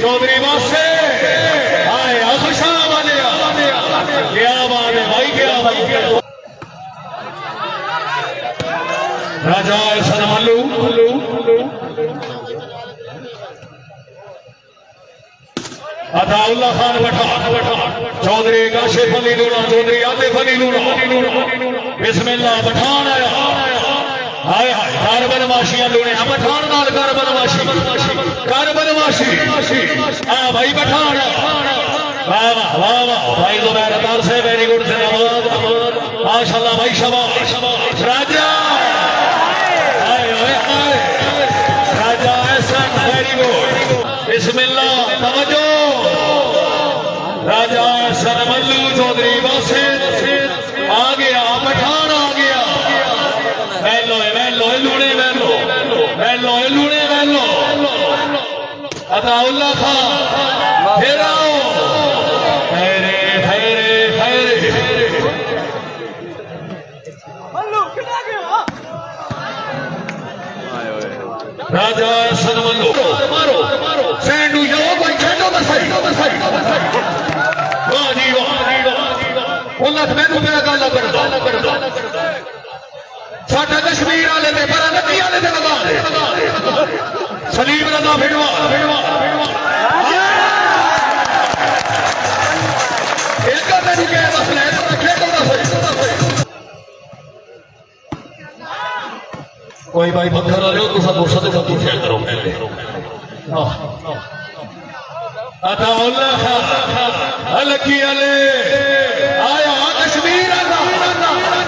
चौधरी वासे आए खुशाह वाले क्या बात है भाई क्या राजा सनमल्लू अताउल्ला खान पठान चौधरी काशिफ अली लूना चौधरी आतिफ अली लूना बिस्मिल्लाह पठान आया हाय हाय कार बनवाशियां लूने पठान नाल कार बनवाशी हां भाई पठान वाह वाह वाह वाह भाई जुबैर अतार से वेरी गुड जिंदाबाद माशाल्लाह भाई शाबाश राजा हाय हाय हाय राजा एहसन वेरी गुड बिस्मिल्लाह तवज्जो राजा सनमल्लू चौधरी वासे आ गया पठान आ गया वेलो लूने वेलो अताउल्ला खान फिर आओ राजा सनमल्लू मारो सैंडू जाओ कोई छेड़ो बसाई वाह जी उल्लास मैनू मेरा गल कर दो साडा कश्मीर वाले ते पर नदी वाले ते लगा सलीम रजा फिड़वा एक मैनू कह बस ले तो खेडो बस कोई भाई पत्थर आ रहे हो तो सब गुस्सा से सब शेयर करो पहले अताउल्ला अलकी अले आया कश्मीर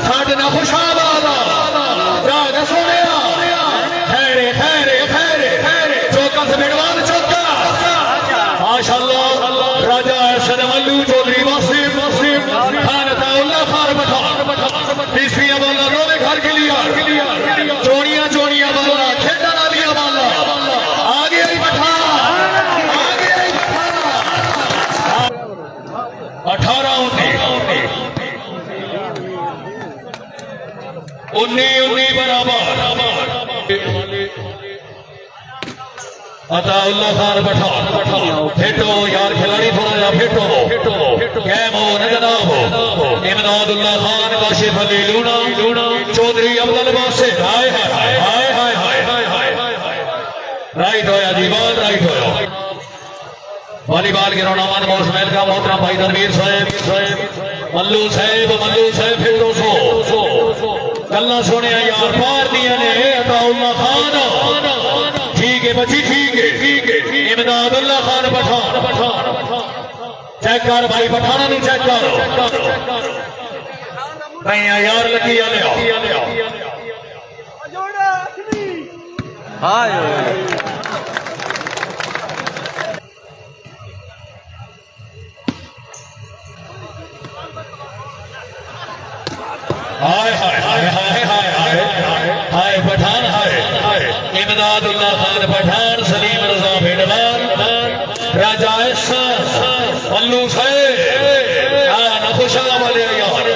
साडे ना खुशाबाद जाग सोनिया खैरे चौका से बिड़वान चौका माशाअल्लाह राजा सनमल्लू चौधरी वासिम खान अताउल्ला खान पठान तीसरी बोला रोवे घर के लिए चोड़ियां बोला खेड़ा लिया बोला आगे ही पठान 18 19 बराबर अताउल्ला खान पठान फेटो यार खिलाड़ी थोड़ा जा फेटो कैम हो न जनाब इमदादुल्लाह खान काशिफ अली लूना चौधरी अब्दुल वासिफ हाय राइट होया जी बात राइट होया वॉलीबॉल गिरौना मान मोहम्मद का मोहतरम भाई तनवीर साहब मल्लू साहब फिर 200 गल्ला सुने यार पार दिया ने अताउल्ला खान ठीक है बची ठीक है इमदादुल्ला खान पठान चेक कर भाई पठाना नु चेक कर भैया यार लगी ले हाय हाय पठान हाय इमदादुल्लाह खान पठान सलीम रजा भेड़वाल राजा मल्लू साहब खुशा वाले यार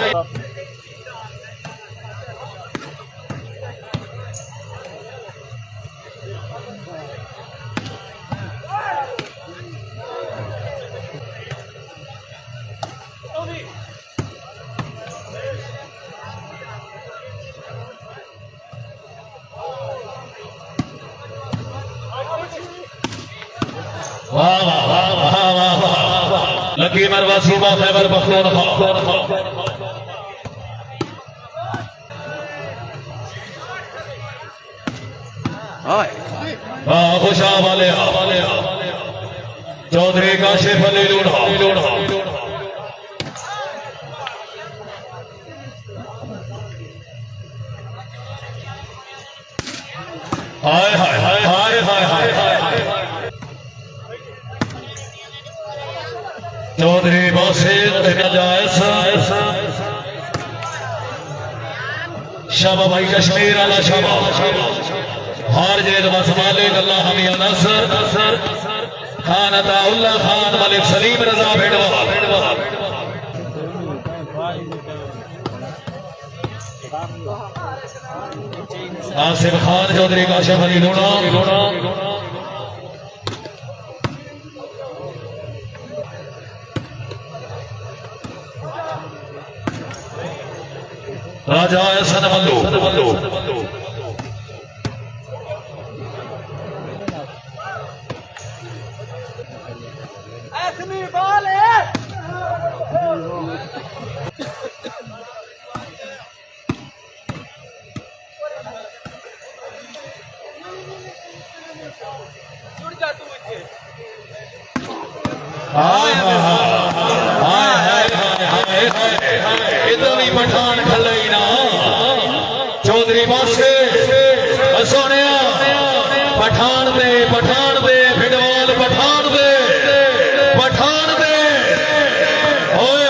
लकी मरवा सूबा खैबर पख्तूनख्वा खुशा वाले चौधरी काशिफ अली लूना हाय चौधरी बासित नजायस शाबा भाई कश्मीर आला शाबा हार जेद बस मालिक अल्लाह हमिया नसर खान अताउल्लाह खान मलिक सलीम रजा भेड़वाल आसिफ खान चौधरी काशिफ अली लूणा राजा एहसन मल्लू पठान खलईना चौधरी बासे सोने पठान दे फिडवाल पठान दे ओए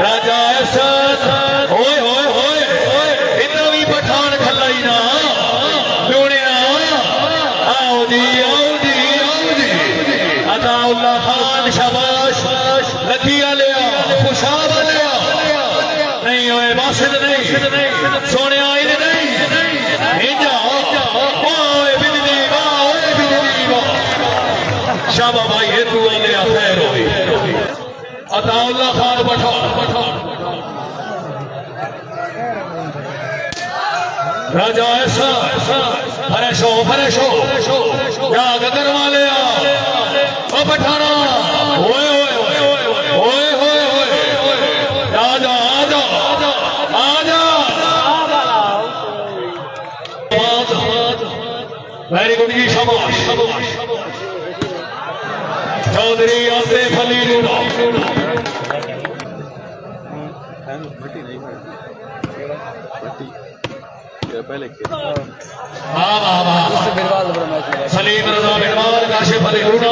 राजा एहसन ओए इतना भी पठान खलईना लूणिया आओ जी अताउल्लाह खान शाबाश लखिया लिया खुशाब लिया नहीं होए बासित नहीं सोने आई नहीं ओए बिजली शाबा भाई ये तू लिया खैर होई अताउल्लाह खान पठान राजा ऐसा फरेश हो या गदर वाले ओ पठाना ओए वेरी गुड जी शाबाश चौधरी आसिफ अली लूणा सलीम रजा बिरवाल काशिफ अली लूणा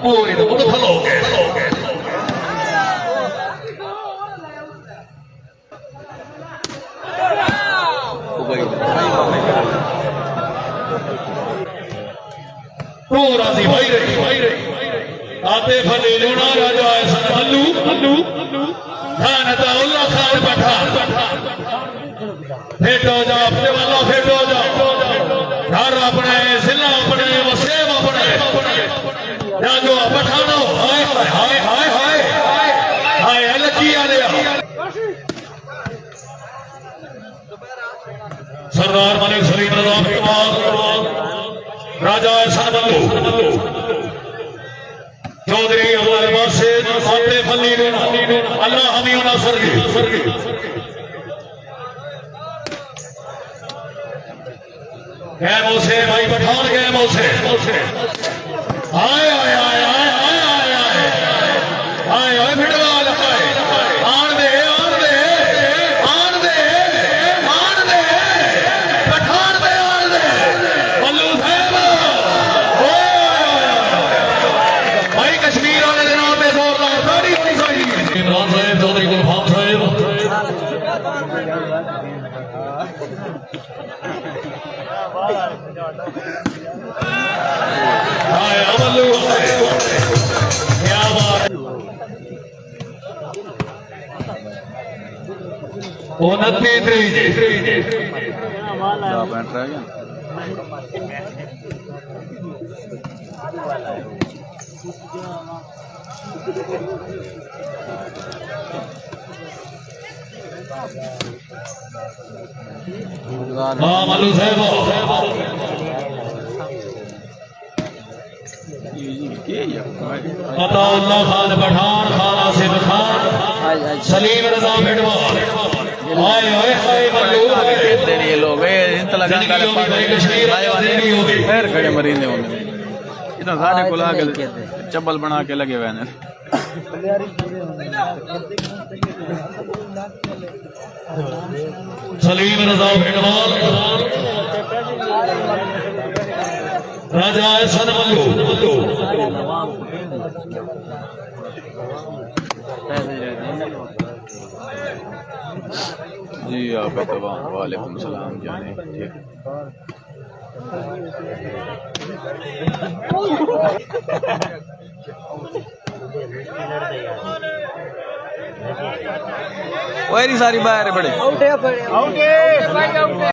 पूरी तो मुझे खलोगे पूरा सी भाई रही आते फले लूणा राजा एहसन मल्लू खान अताउल्लाह खान पठान फेटो जा अपने वाला फेटो जा घर अपने जिला अपने वसेब अपने जो पठानो हाय लकिया लिया सरदार मलिक सलीम रजा भेड़वाल राजा एहसन मल्लू चौधरी अब्दुल बासित आतिफ अली लूणा अल्लाह हमी नसर गैमों से भाई पठान गैमों से आए फिटवाल आन दे पठान दे आन दे मल्लू साहब भाई कश्मीर वाले के नाम पे जोरदार ताड़ी होनी चाहिए इमरान साहब चौधरी गुलफाम साहब क्या बात 29 मालू साहब अताउल्लाह खान पठान खान आसिफ खान सलीम रजा भेड़वाल हाय मल्लू तेरी लोग इन तलगा का फिर खड़े मरीने होंगे इतना सारे को ला के चप्पल बना के लगे हुए हैं। सलीम रजा भेड़वाल राजा एहसन मल्लू जी आप वालेकुम सलाम जाने ठीक सारी बाहर बड़े